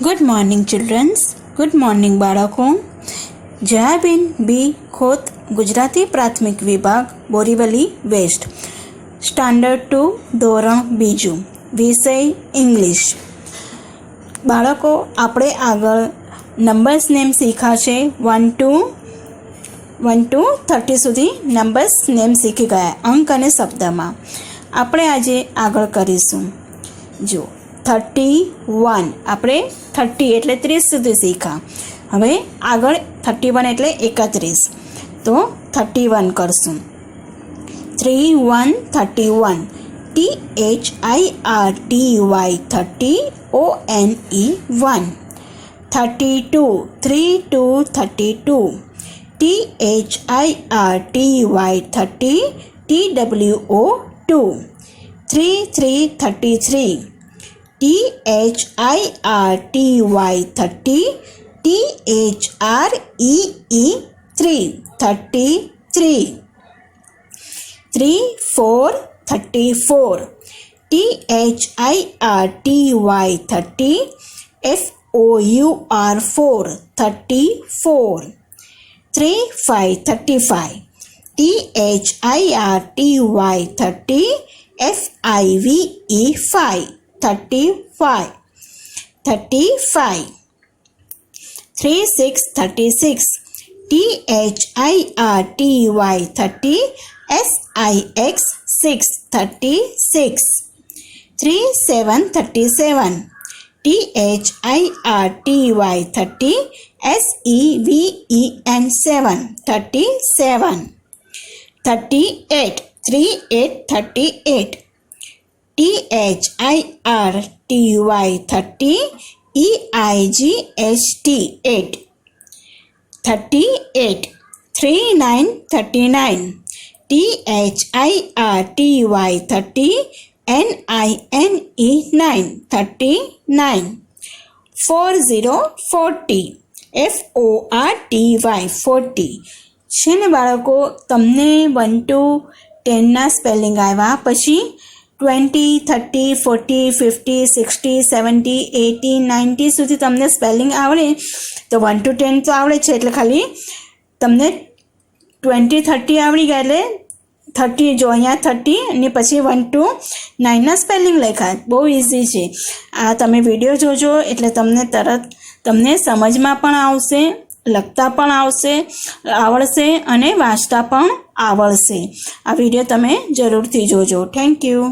Good morning children's. Good morning બાળકો. જયાબેન બી ખોત ગુજરાતી પ્રાથમિક વિભાગ બોરીવલી વેસ્ટ, સ્ટાન્ડર્ડ 2 ધોરણ બીજું, વિષય ઇંગ્લિશ. બાળકો, આપણે આગળ નંબર્સ નેમ શીખ્યા છે. 1 to 30 સુધી નંબર્સ નેમ શીખી ગયા અંક અને શબ્દમાં. આપણે આજે આગળ કરીશું. જો 31 આપણે 30 એટલે 30 સુધી શીખ્યા. હવે આગળ 31 એટલે 31, તો 31 કરશું. 31 31, THIRTY 30 ONE 1. 32 32 32, THIRTY 30 TWO 2. 33 33, THIRTY 30 THREE 3. 33. 34 34, THIRTY 30 FOUR 4. 34. 35 35, THIRTY 30 FIVE 5. 35. 35. 36 36, THIRTY 30 SIX 6. 36. 37 37, THIRTY 30 SEVEN 7. 37. 38 38 38, THIRTY 30 EIGHT 8. 38. 39 39, THIRTY 30 NINE 9. 39. 40 40, FORTY 40. છે ને બાળકો, તમને 1 to 10ના સ્પેલિંગ આવ્યા. પછી 20 30 40 50 60 70 80 90 સુધી તમને સ્પેલિંગ આવડે તો 1 to 10 તો આવડે છે. એટલે ખાલી તમને 20 30 આવડી ગયા એટલે 30 જો અહીંયા 30 અને પછી 1 to 9ના સ્પેલિંગ લખ્યા. બહુ ઇઝી છે. આ તમે વિડીયો જોજો એટલે તમને સમજમાં પણ આવશે, લખતા પણ આવડશે અને વાંચતા પણ આવડશે. આ વિડીયો તમે જરૂરથી જોજો. Thank you.